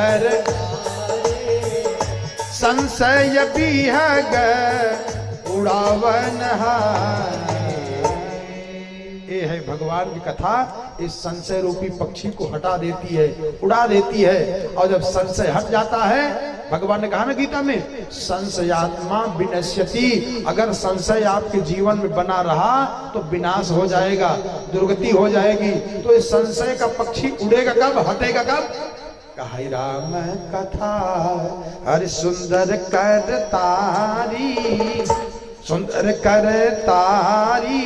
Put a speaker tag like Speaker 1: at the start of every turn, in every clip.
Speaker 1: कर संशय बिहग उड़ावन ये है भगवान की कथा। इस संशय रूपी पक्षी को हटा देती है, उड़ा देती है। और जब संशय हट जाता है, भगवान ने कहा ना गीता में, संशयात्मा विनश्यति। अगर संशय आपके जीवन में बना रहा तो विनाश हो जाएगा, दुर्गति हो जाएगी। तो इस संशय का पक्षी उड़ेगा कब, हटेगा कब? कहा राम कथा हरि सुंदर कर तारी, सुंदर कर तारी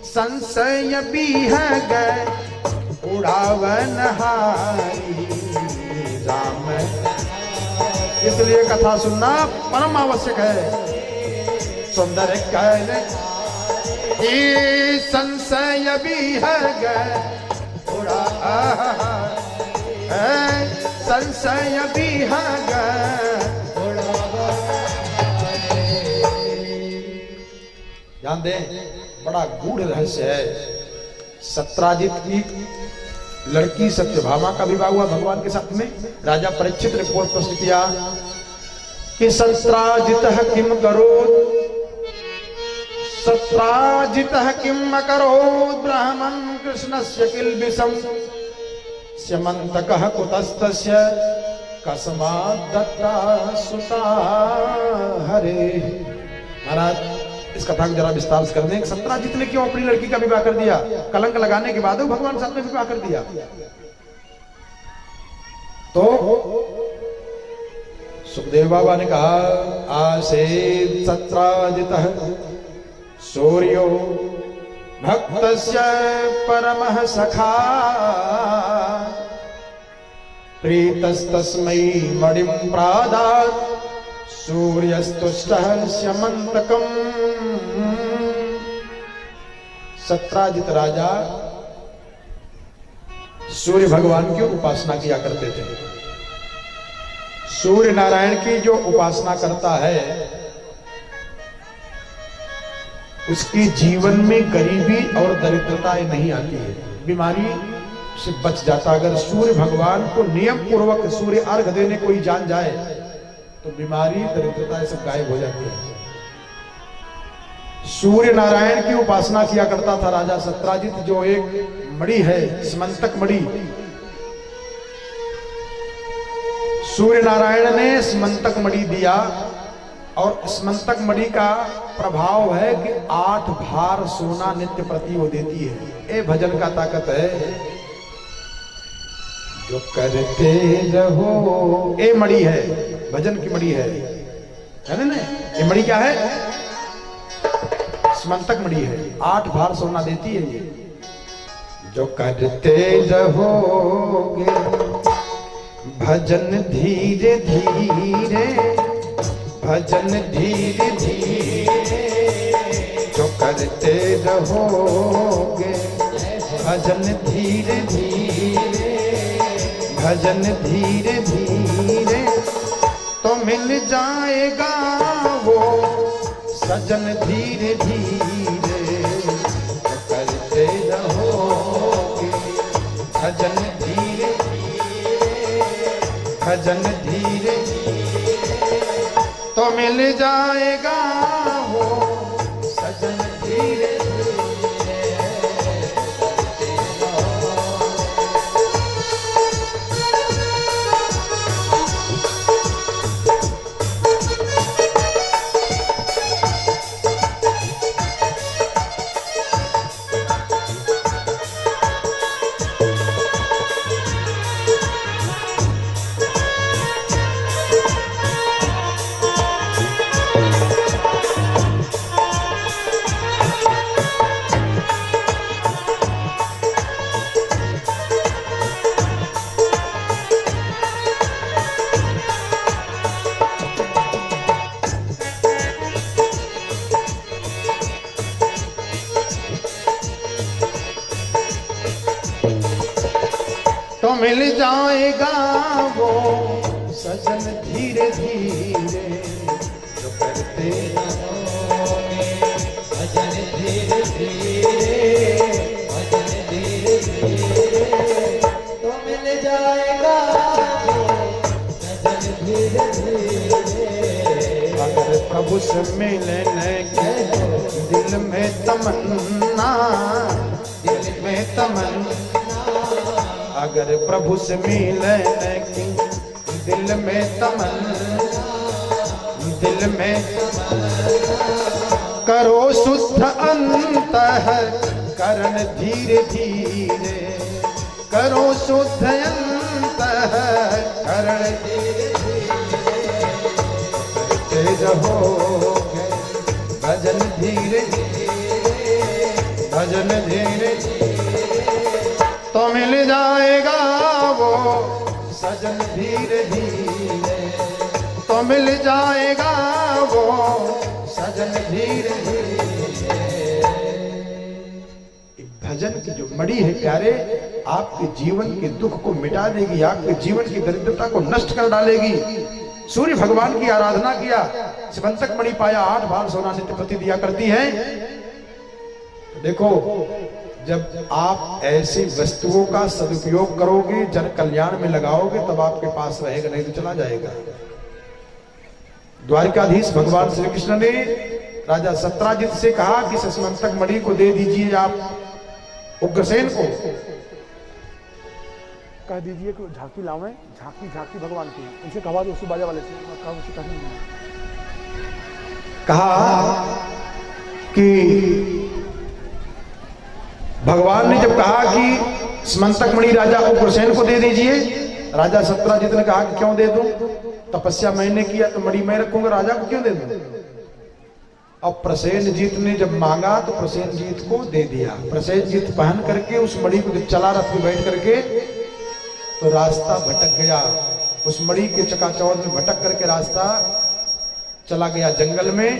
Speaker 1: संशय बिहग उड़ावन हारी। राम इसलिए कथा सुनना परम आवश्यक है। सुंदर कर ये संशय बिहग उड़ा संशय बिहग ध्यान दें, बड़ा गूढ़ रहस्य है। सत्राजित की लड़की सत्यभामा का विवाह हुआ भगवान के साथ में। राजा परीक्षित ने प्रश्न किया कि सत्राजितः किम करोत्, सत्राजितः किम करोत् ब्राह्मण कृष्णस्य किल्बिषम् स्यमन्तकः कुतस्तस्य कस्मात् दत्ता सुता हरे। महाराज इस कथा को जरा विस्तार से कर दें। सत्राजित ने क्यों अपनी लड़की का विवाह कर दिया? कलंक लगाने के बाद भगवान साथ में विवाह कर दिया। तो सुखदेव बाबा ने कहा आसेत् सत्राजितः सूर्यो भक्तस्य परमः सखा प्रीतस्तस्मै मणिं प्रादात् सूर्यस्तुष्टः स्यमन्तकम्। सत्राजित राजा सूर्य भगवान की उपासना किया करते थे। सूर्य नारायण की जो उपासना करता है उसकी जीवन में गरीबी और दरिद्रता नहीं आती है, बीमारी से बच जाता। अगर सूर्य भगवान को नियम पूर्वक सूर्य अर्घ देने कोई जान जाए तो बीमारी दरिद्रता सब गायब हो जाती है। सूर्य नारायण की उपासना किया करता था राजा सत्राजित, जो एक मणि है स्मंतक मणि। सूर्य नारायण ने स्मंतक मणि दिया और स्मंतक मणि का प्रभाव है कि 8 भार सोना नित्य प्रति वो देती है। ये भजन का ताकत है। जो करते रहो ये मणि है, भजन की मणि है ना? ये मणि क्या है? स्मंतक मणि है, 8 भार सोना देती है ये। जो करते रहोगे भजन धीरे धीरे, भजन धीरे धीरे, जो करते रहोगे भजन धीरे धीरे, भजन धीरे धीरे तो मिल जाएगा वो सजन धीरे धीरे। तो करते रहोगे भजन धीरे धीरे, भजन धीरे धीरे तो मिल जाएगा वो सजन धीरे तो मिल जाएगा वो सजन धीरे धीरे। जो करते रहोगे भजन धीरे धीरे, भजन धीरे धीरे तो मिल जाएगा वो प्रभु से मिलने की दिल में तमन्ना, दिल में तमन्ना, अगर प्रभु से मिलने की दिल में तमन्ना, दिल में करो शुद्ध अंतःकरण धीरे धीरे, करो शुद्ध अंतःकरण धीरे करते रहोगे भजन धीरे भजन धीरे, तो मिल जाएगा वो सजन धीरे धीरे, तो मिल जाएगा वो सजन धीरे धीरे। भजन की जो मणि है प्यारे, आपके जीवन के दुख को मिटा देगी, आपके जीवन की दरिद्रता को नष्ट कर डालेगी। सूर्य भगवान की आराधना किया, स्मंतक मणि पाया, 8 भार सोना नित्य प्रति दिया करती है। देखो, जब आप ऐसी वस्तुओं का सदुपयोग करोगे, जन कल्याण में लगाओगे, तब आपके पास रहेगा, नहीं तो चला जाएगा। द्वारिकाधीश भगवान श्री कृष्ण ने राजा सत्राजित से कहा कि स्मंतक मणि को दे दीजिए आप उग्रसेन को,
Speaker 2: कह दीजिए कि झांकी लावें, झांकी झांकी भगवान की, उनसे कहा दो, बाजा वाले से
Speaker 1: कहा कि भगवान ने जब कहा कि स्मंतक मणि राजा उग्रसेन को दे दीजिए, राजा सत्राजित ने कहा कि क्यों दे दूं, तपस्या मैंने किया तो मणि मैं रखूंगा, राजा को क्यों दे दूं। अब प्रसेनजीत ने जब मांगा तो प्रसेनजीत को दे दिया। प्रसेनजीत पहन करके उस मणि को जब चला रथ में बैठ करके, तो रास्ता भटक गया, उस मणि के चकाचौंध में भटक करके रास्ता चला गया जंगल में।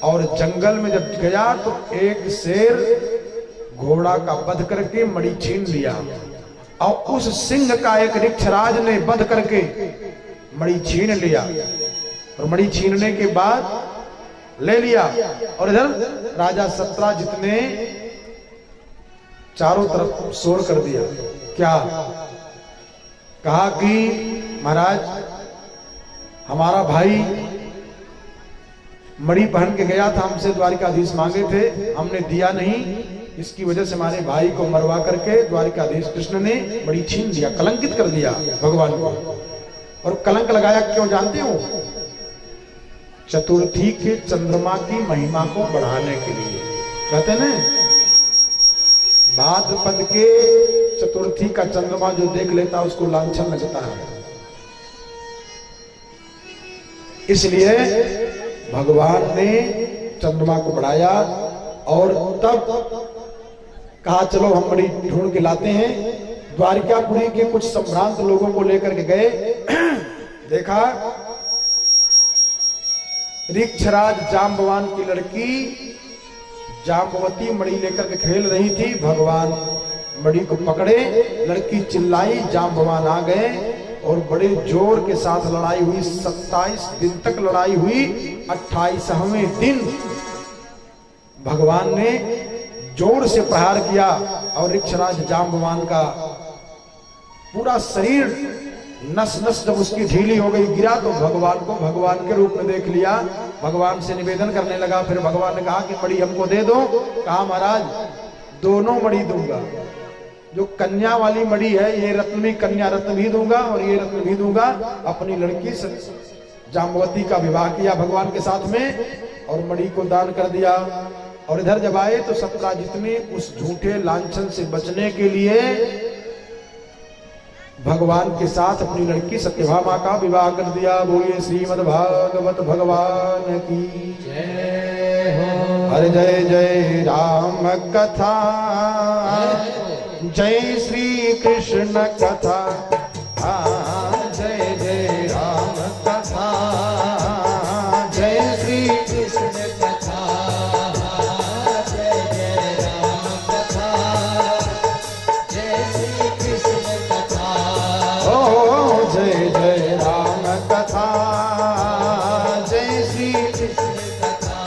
Speaker 1: और जंगल में जब गया तो एक शेर घोड़ा का वध करके मणि छीन लिया, और उस सिंह का एक ऋक्षराज ने वध करके मणि छीन लिया, और मणि छीनने के बाद ले लिया। और इधर राजा सत्राजित ने चारों तरफ शोर कर दिया। क्या कहा कि महाराज, हमारा भाई मणि पहन के गया था, हमसे द्वारिकाधीश मांगे थे, हमने दिया नहीं, इसकी वजह से हमारे भाई को मरवा करके द्वारिकाधीश कृष्ण ने मणि छीन लिया, कलंकित कर दिया भगवान को। और कलंक लगाया क्यों जानते हो? चतुर्थी के चंद्रमा की महिमा को बढ़ाने के लिए। कहते ना, भाद्रपद के चतुर्थी का चंद्रमा जो देख लेता उसको लांछन लगता है, इसलिए भगवान ने चंद्रमा को बढ़ाया। और तब कहा चलो हम मणि ढूंढ के लाते हैं। द्वारिकापुरी के कुछ संभ्रांत लोगों को लेकर के गए, देखा ऋक्षराज जाम्बवान की लड़की जाम्बवती मणि लेकर के खेल रही थी। भगवान मणि को पकड़े, लड़की चिल्लाई, जाम्बवान आ गए और बड़े जोर के साथ लड़ाई हुई। 27 दिन तक लड़ाई हुई। 28वें दिन भगवान ने जोर से प्रहार किया और ऋक्षराज जाम्बवान का पूरा शरीर नस नस जब उसकी ढीली हो गई, गिरा तो भगवान को भगवान के रूप में देख लिया। भगवान से निवेदन करने लगा। फिर भगवान ने कहा कि मणि हमको दे दो। कहा महाराज दोनों मणि दूंगा, जो कन्या वाली मणि है ये रत्न में कन्या रत्न भी दूंगा और ये रत्न भी दूंगा। अपनी लड़की से जाम्बवती का विवाह किया भगवान के साथ में और मणि को दान कर दिया। और इधर जब आए तो सत्राजित ने उस झूठे लांछन से बचने के लिए भगवान के साथ अपनी लड़की सत्यभामा का विवाह कर दिया। बोलिए श्रीमद् भागवत भगवान की जय हो। हरे जय जय राम कथा, जय श्री कृष्ण कथा, जय जय राम कथा, जय श्री कृष्ण कथा, जय जय राम कथा, जय श्री कृष्ण कथा, ओ जय जय राम कथा, जय श्री कृष्ण कथा,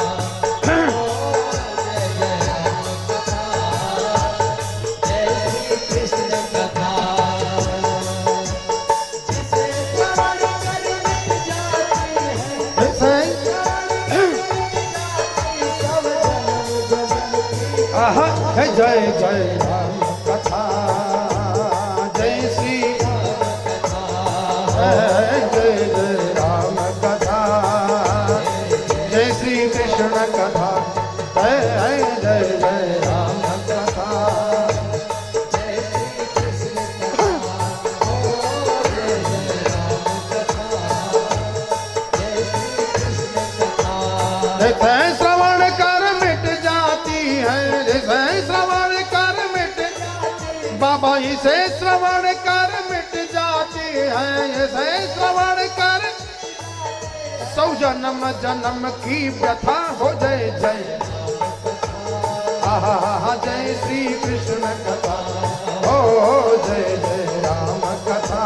Speaker 1: आहा है जय जय राम कथा, जय श्री जय जय राम कथा, जय श्री कृष्ण कथा, जय जय जय राम कथा। जैसे श्रवण कर मिट जाती है, जैसे श्रवण कर मिट, बाबा इसे श्रवण कर मिट जाती है, जैसे श्रवण कर सौ जन्म जन्म की व्यथा हो जय जय। आहा जय श्री कृष्ण कथा, ओ जय जय राम कथा।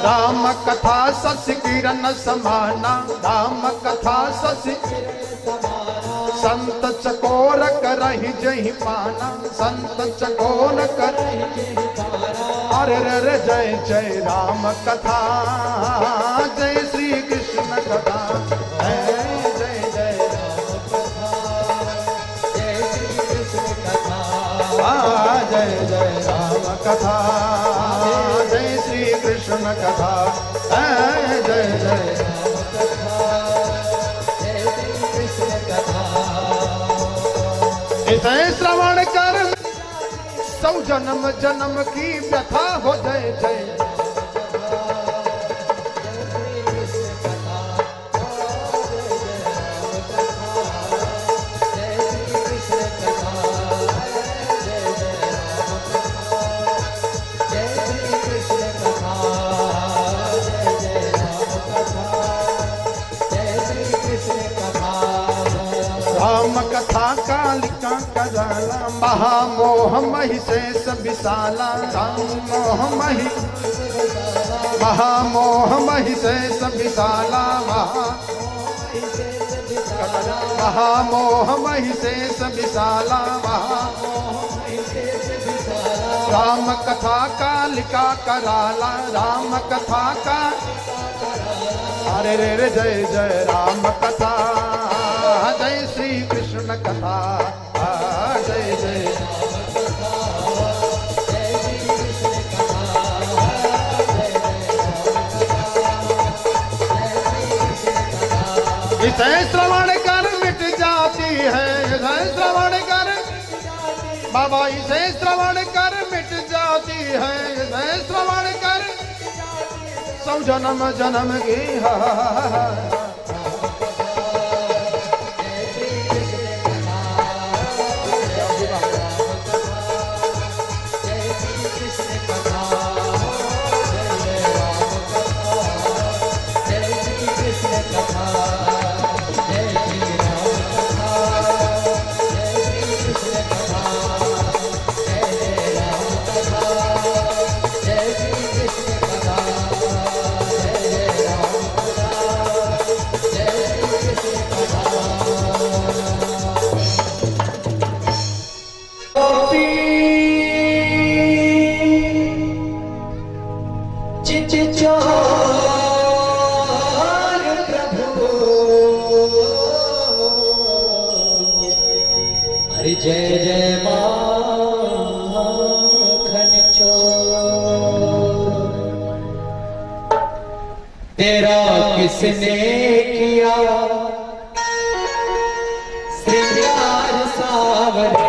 Speaker 1: राम कथा सस किरण समाना, राम कथा सस संत चकोर करहि जहि पाना, संत चकोर कर अरे रे जय जय राम कथा, जय श्री कृष्ण कथा, जय जय जय जय जय राम कथा, जय श्री कृष्ण कथा, जय जय जय। इसे श्रवण कर सौ जन्म जन्म की व्यथा हो जय जय। राम कथा कालिका कराला, महामोह मही शेष विशाला, मोह मही महामोह मही शेष विशाला, महामोह मही शेष विशाला, राम कथा कालिका कराला, राम कथा का अरे रे जय जय राम कथा, जय श्री कृष्ण कथा, जय जय। इसे श्रवण कर मिट जाती है, इसे श्रवण कर बाबा, इसे श्रवण कर मिट जाती है, इसे श्रवण कर सौ जन्म जन्म की
Speaker 3: जय जय माखन चोर, तेरा किसने किया श्रृंगार सावरे,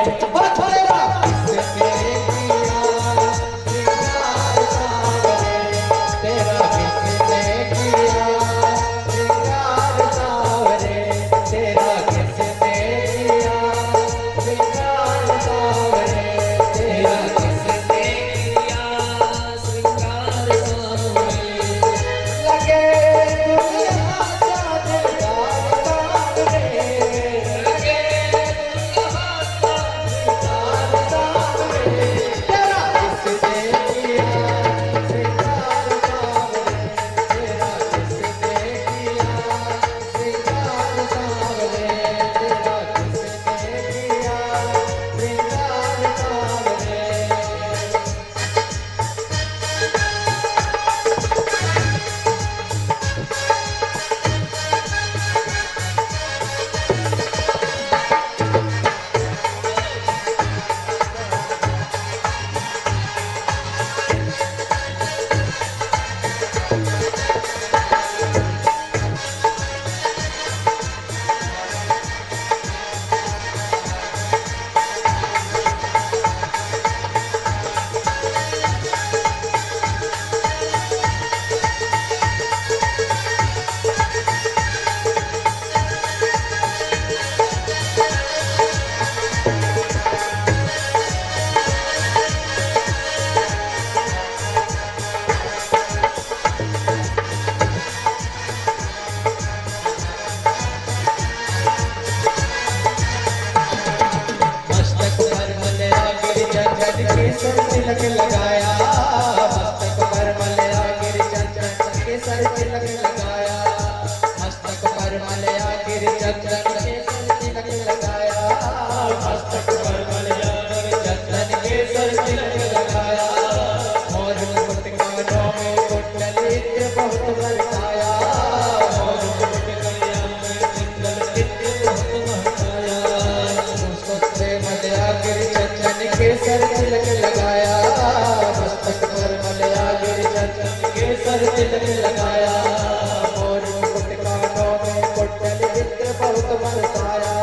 Speaker 3: केसर तिलक लगाया, मस्तक पर मलया गिर चंदन केसर तिलक लगाया, मस्तक पर मलया गिर चंदन केसर तिलक लगाया, और मुकुट कानों में कुंडल इत्र बहुत बरसाया, और मुकुट कानों में कुंडल इत्र बहुत बरसाया, मुस्कुट से मलया गिर चंदन केसर तिलक लगाया, मस्तक पर मलया गिर चंदन केसर तिलक लगाया, और मुकुट कानों में कुंडल इत्र बहुत बरसाया,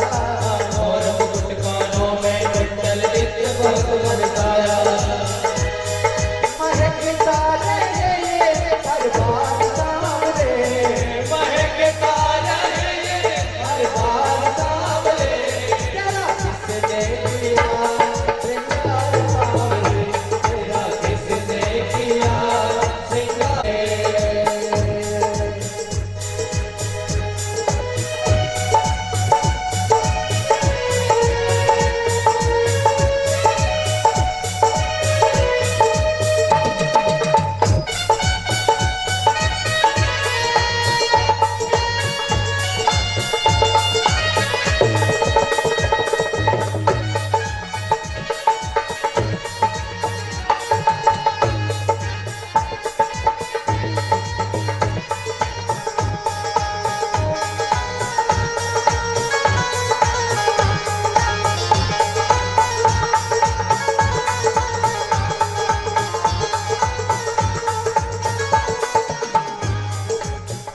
Speaker 3: और मुकुट कानों में कुंडल इत्र बहुत बरसाया। महकता रहे ये हर बार सामने, महकता रहे ये हर बार सामने, तेरा किसने किया श्रृंगार सामने, तेरा किसने किया श्रृंगार।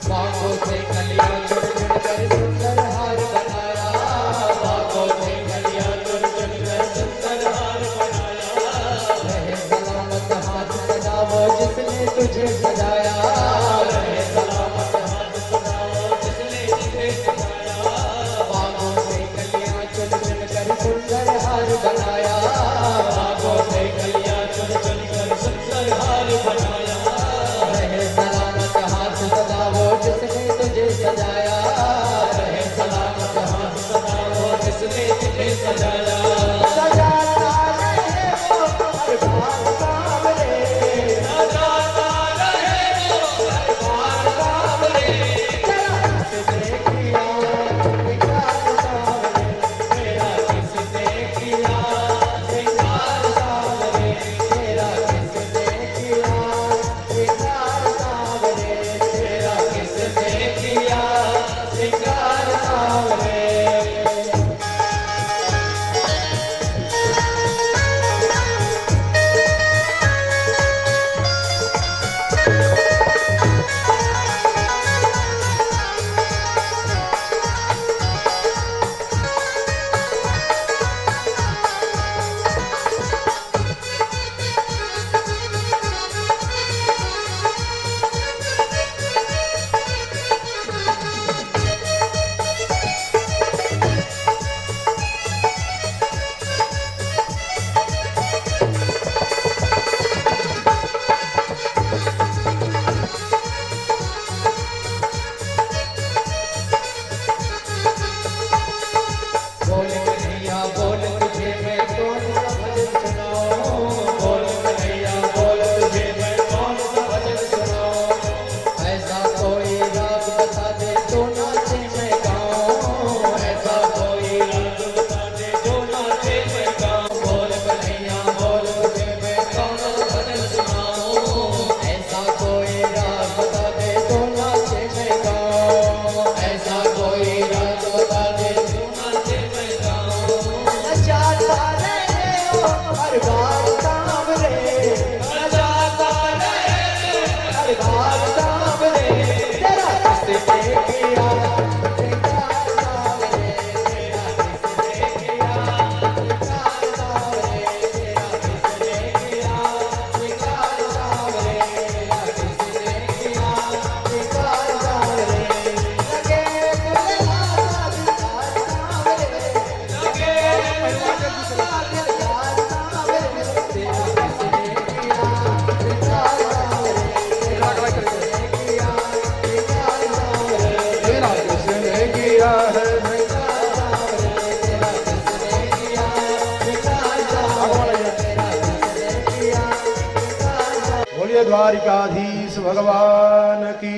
Speaker 3: बागों से कलियां चुन चुन कर सुंदर हार बनाया, बागों से कलियां चुन चुन कर सुंदर हार बनाया, रहे सलामत हाथ सदा वो जिसने तुझे सजाया, रहे सलामत हाथ सदा वो जिसने तुझे सजाया, बागों से कलियां चुन चुन कर सुंदर हार बनाया, बागों से कलियां चुन चुन कर सुंदर हार बनाया, रहे सलामत हाथ सदा वो जिसने तुझे सजाया, रहे सलामत हाथ सदा वो जिसने तुझे सजाया। सजाता रहे वो हर बार सामने, सजाता रहे वो हर बार सामने, तेरा किसने किया श्रृंगार सामने, तेरा किसने किया श्रृंगार सामने, तेरा किसने किया श्रृंगार सामने, तेरा किसने किया श्रृंगार सामने। बोल कन्हैया बोल तुझे मैं कौन सा भजन सुनाऊं, बोल कन्हैया बोल तुझे मैं कौन सा भजन सुनाऊं, ऐसा कोई राग बता दे तो नाचे मैं गाऊं, ऐसा कोई राग बता दे तो नाचे मैं गाऊं, बोल कन्हैया बोल तुझे मैं कौन सा भजन सुनाऊं, ऐसा कोई राग बता दे तो नाचे मैं गाऊं, ऐसा कोई राग बता दे तो नाचे मैं गाऊं। सजाता रहे वो हर बार सामने, सजाता रहे हर बार सामने, तेरा किसने किया श्रृंगार सामने, तेरा किसने किया श्रृंगार सामने, तेरा किसने किया श्रृंगार सामने, तेरा किसने किया श्रृंगार सामने। लगे गुलजार दिलदार सामने, लगे गुलजार दिलदार सामने, तेरा किसने किया श्रृंगार सामने, तेरा किसने किया श्रृंगार सामने,
Speaker 1: तेरा किसने किया है
Speaker 3: श्रृंगार सामने, तेरा किसने किया श्रृंगार सामने, तेरा किसने किया श्रृंगार सामने।
Speaker 1: बोलिए द्वारिकाधीश भगवान की।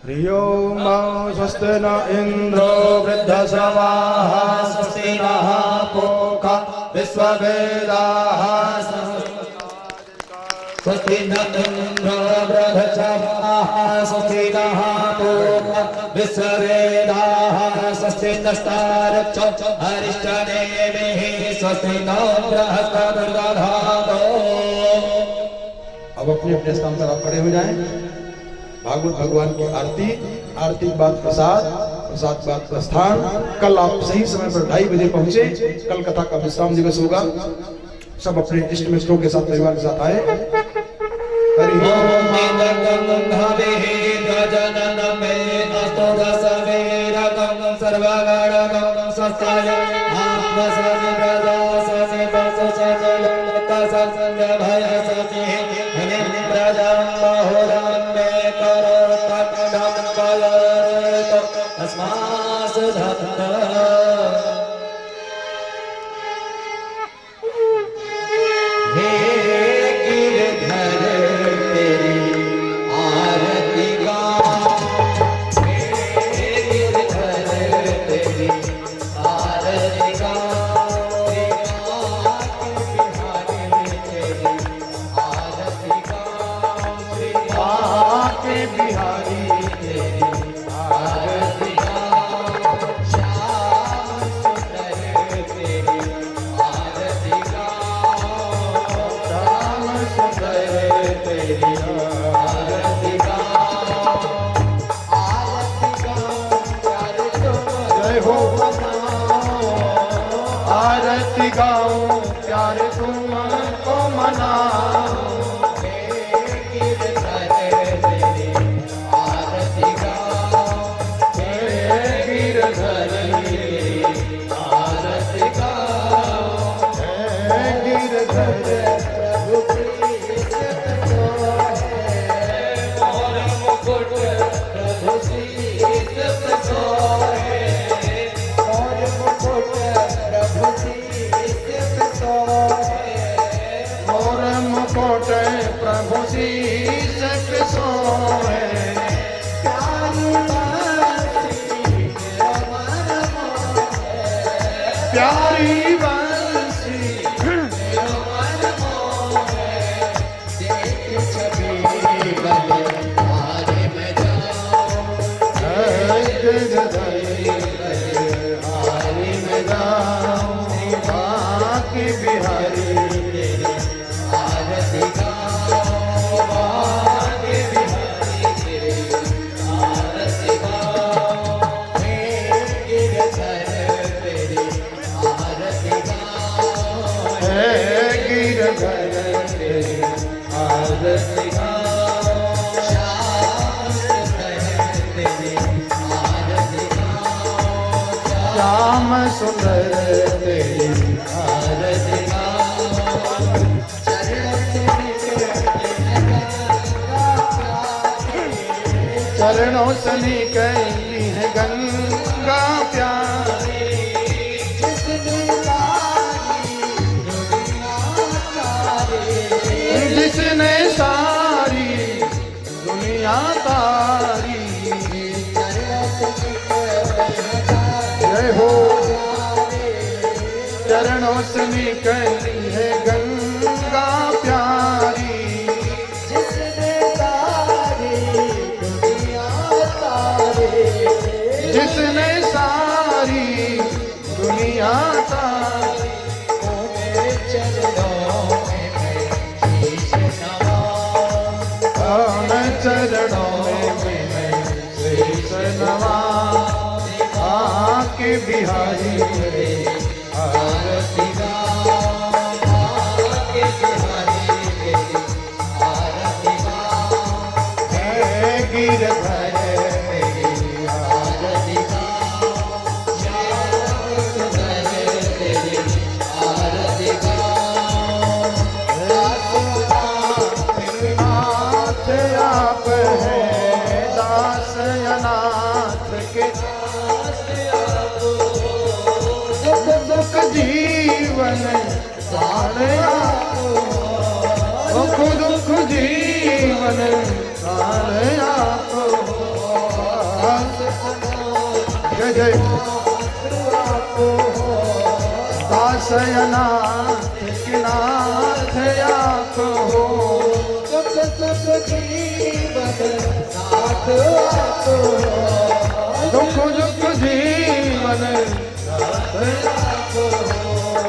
Speaker 1: हरि ओम। स्वस्ति न इंद्रो वृद्धश्रवाः स्वस्ति नः पूषा विश्ववेदाः
Speaker 3: स्वस्ति न इन्द्रो वृद्धश्रवाः स्वस्ति नः पूषा विश्ववेदाः स्वस्ति नस्तारक्षो अरिष्टनेमिः स्वस्ति नो बृहस्पतिर्दधातु।
Speaker 1: अब अपने अपने स्थान पर आप खड़े हो जाएं। भागवत भगवान की आरती, आरती के बाद प्रसाद, प्रसाद के बाद प्रस्थान। कल आप सही समय पर 2:30 बजे पहुंचे। कल कथा का विश्राम दिवस होगा। सब अपने इष्ट मित्रों के साथ, परिवार के साथ आए। हरि ओम। आरती गाऊं प्यारे तुमको मनाऊं। प्रभु शीश पे सोए प्यारी बंसी हारी में जाऊं बाकी बिहारी श्याम सुंदर तेरी आरती चरणों से निकली है गंगा प्यारी जिसने सारी दुनिया तारी। जय हो। चरणों से निकली है गंगा प्यारी जिसने सारी दुनिया तारी चरणों में मैं शीश नवाऊं आके बिहारी आरती गिरधर आप है दास अनाथ के दुख जीवन सारे दुख दुख जीवन काल आपको जय जय दासयनाथ के नाथ आप हो
Speaker 3: सुख सुख जीवन नाथ आप हो
Speaker 1: दुख दुख जीवन नाथ आप हो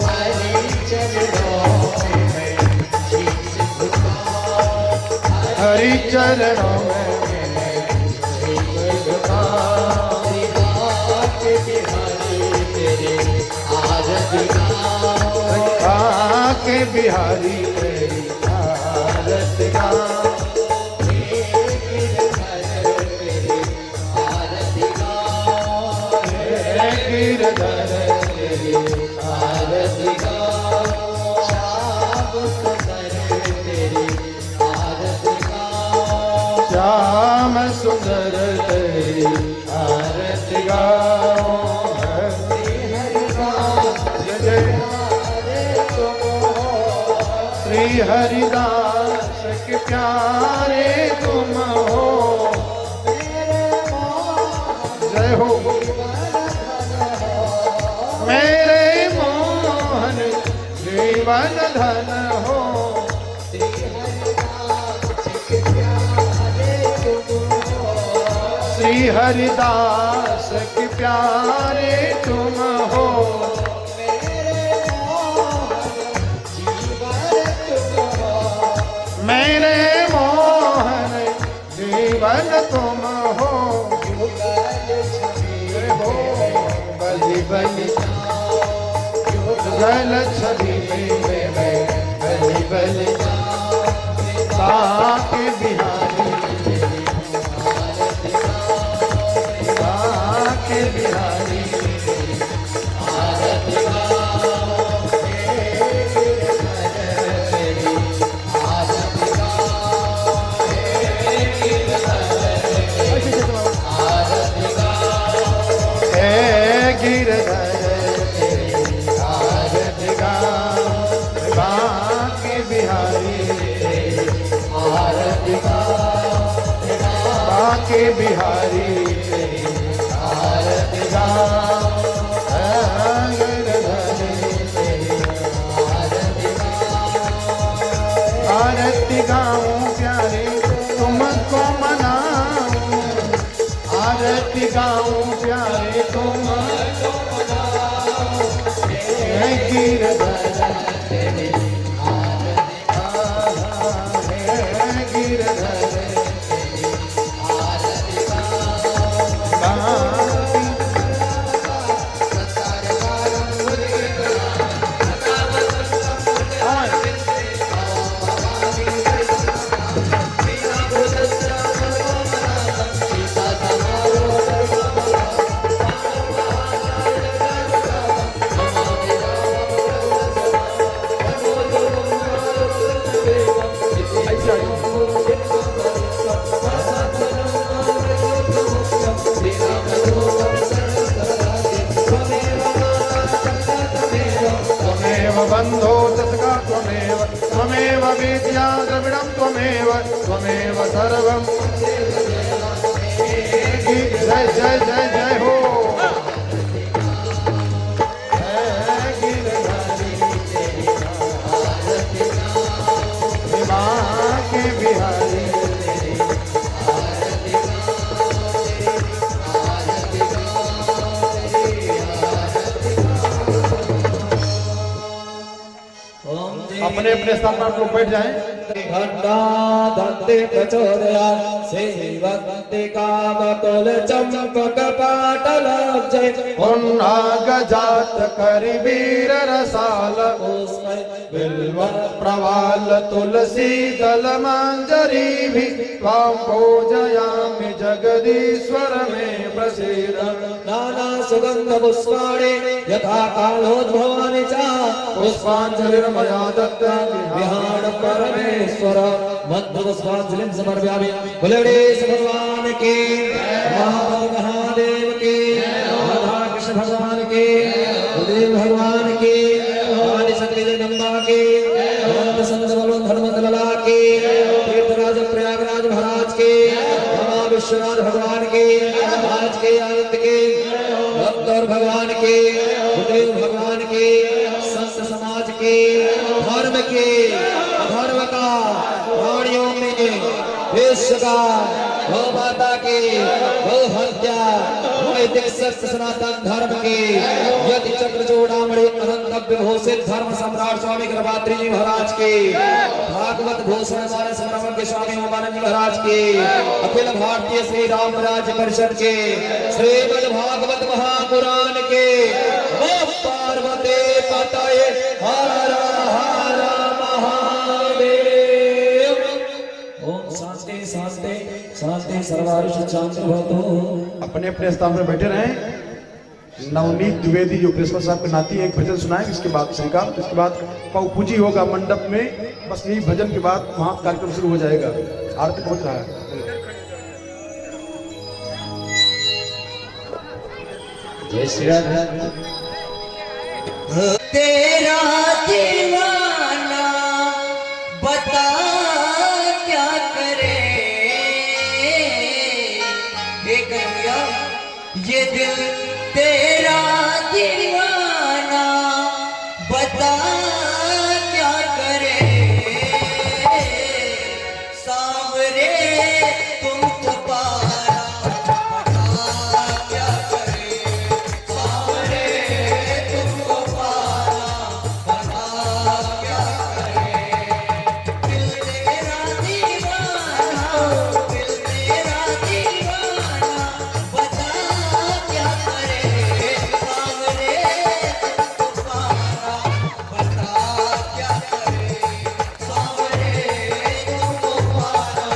Speaker 3: हरि चरणों में शीश झुकाओ
Speaker 1: हरि चरणों में आके बिहारी तेरी आरत गाओ गिरधर तेरी आरत गाओ
Speaker 3: श्याम सुंदर तेरी आरत गाओ
Speaker 1: श्याम सुंदर तेरी आरत गाओ श्री हरिदास के प्यारे तुम हो जय हो मेरे मोहन जीवन धन हो श्री हरिदास के प्यारे तुम हो मेरे मोहन जीवन तुम हो बलि बलि गल छवि में बलि बलि बाके बिहारी बाके बिहारी गिरधर तेरी आरत गाओ बाके बिहारी आरत गाओ बाके बिहारी तेरी आरत गाओ गिरधर तेरी आरत गाओ आरती गाऊं प्यारे तुमको मनाऊं आरती गाऊं प्यारे तुम गिरधर तेरी आरत गाओ गिरधर तेरी आरत गाओ बंधो तस्का त्वमेव त्वमेव विद्या द्रविणं त्वमेव त्वमेव सर्वं जय जय जय जय हो के बिहारी अपने अपने स्थान पर आप लोग बैठ जाएं।
Speaker 3: घंटा दंते प्रचोदयात् सेवन्ति कामकुल चंपक पाटल जय
Speaker 1: गजात करि वीर रसाल बिल्व प्रवाल तुलसी दल मंजरी भी त्वां पूजयामि जगदीश्वर में प्रसीद
Speaker 3: नाना सुगंध पुष्पाणि यथा कालोद्भवानि च
Speaker 1: पुष्पांजलिर्मया दत्ता
Speaker 3: विहार परमेश्वर मध्य पुष्पांजलिं समर्पयामि। गणेश भगवान की महादेव की राधा कृष्ण भगवान की देव भगवान की जगदम्बा की संत बलवंत हनुमत लाला की, तीर्थराज प्रयागराज महाराज की, बाबा विश्वनाथ भगवान की, आज के आनंद के भक्त और भगवान के, गुरुदेव भगवान के, संत समाज के, धर्म के, अधर्म का, प्राणियों में विश्व का, गौ माता के, गौ हत्या, वैदिक सत्य सनातन धर्म के, यदि चक्र चूड़ामणि अनंत विभूषित धर्म सम्राट स्वामी कृपात्री जी महाराज के, भागवत भूषण मानस ब्राह्मण के स्वामी उमानंद जी महाराज के, अखिल भारतीय श्री राम राज्य परिषद के, श्रीमद् भागवत महापुराण के, वो पार्वती पतये हर हर महादेव। ओम शांति शांति शांति सर्वारिष शांति भवतु।
Speaker 1: अपने अपने स्थान पर बैठे रहें। नवनीत द्विवेदी जो कृष्ण साहब के नाती है, एक भजन सुनाएंगे, इसके बाद श्रीकांत, इसके बाद पौपूजी होगा मंडप में। बस यही भजन के बाद वहां कार्यक्रम शुरू हो जाएगा। आरती पहुंच रहा है।
Speaker 3: जय श्री राधे।
Speaker 4: तेरा दीवाना बता क्या करे, हे कन्हैया ये दिल तेरा दीवाना बता क्या करे, सांवरे तुमको पारा बता क्या करे, सांवरे तुमको पारा बता क्या करे, दिल तेरा दीवाना, दिल तेरा दीवाना बता क्या करे, सांवरे तुमको पारा बता क्या करे, सांवरे तुमको पारा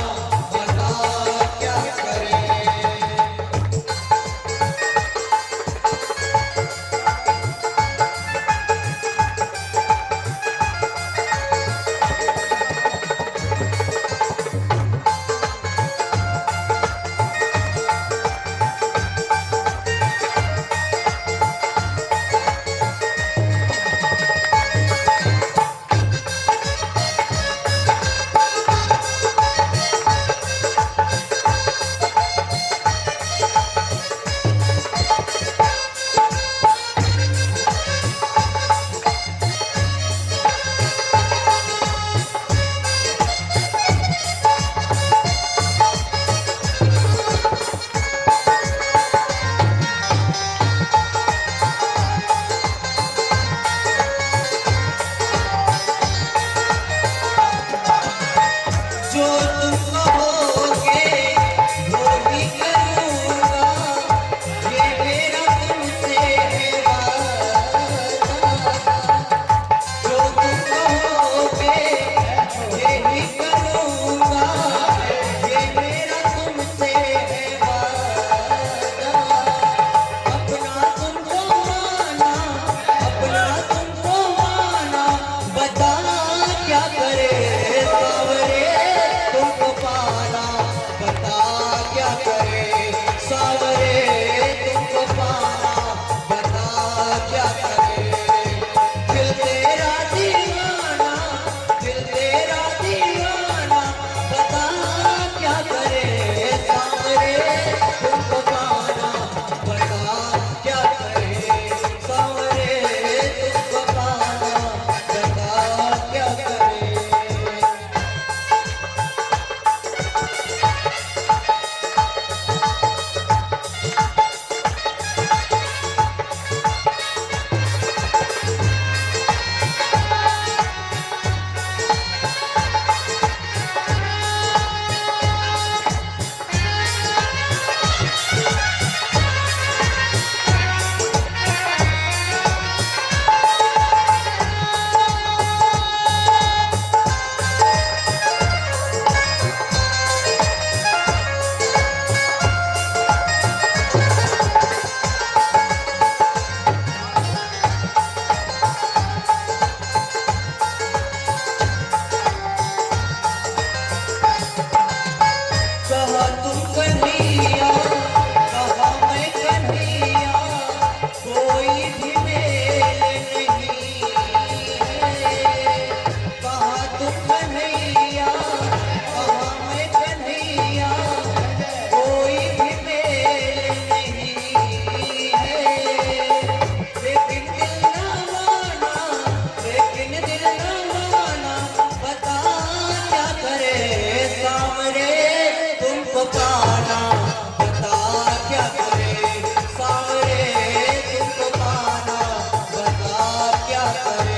Speaker 4: सांवरे तुमको पाना बता क्या करे, सांवरे तुमको पाना बता क्या करे।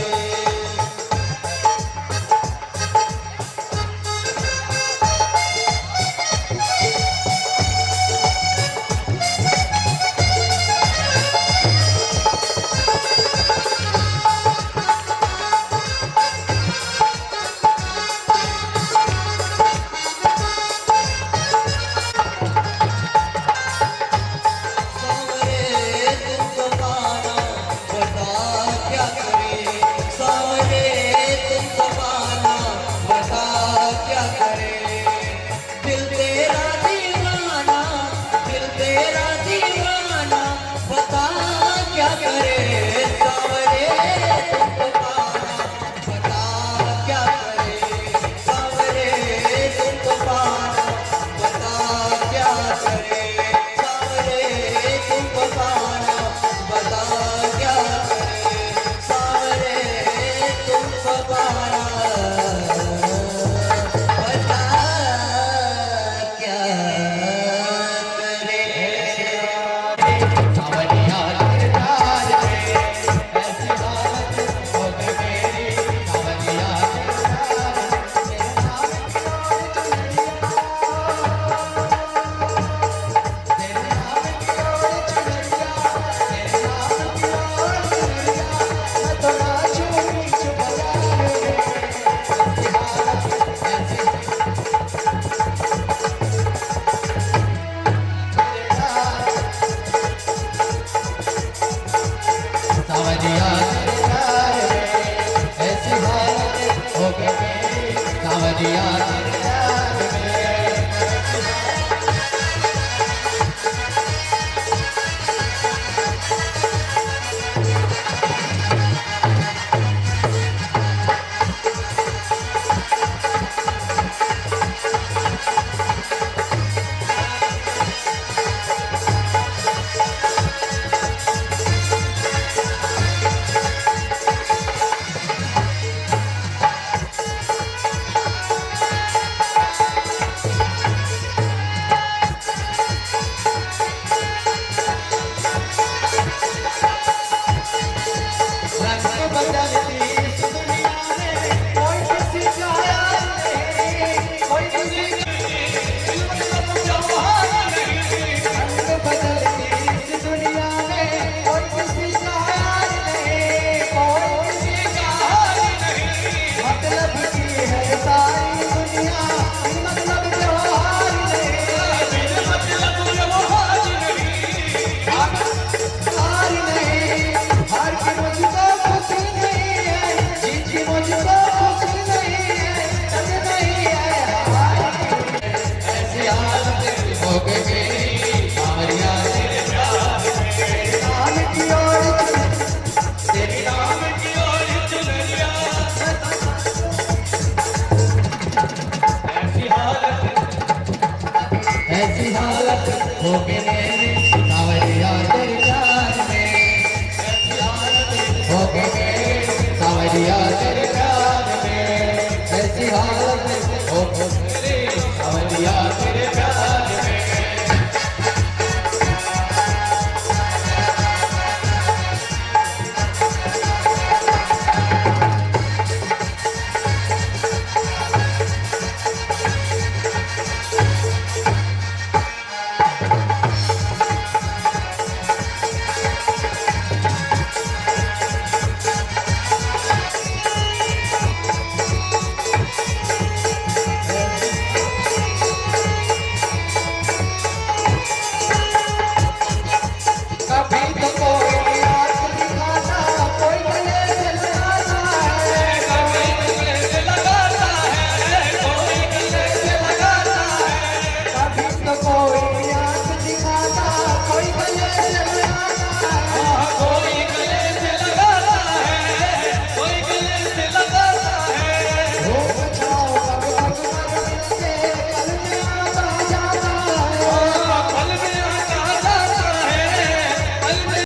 Speaker 3: ऐसी हालत हो गई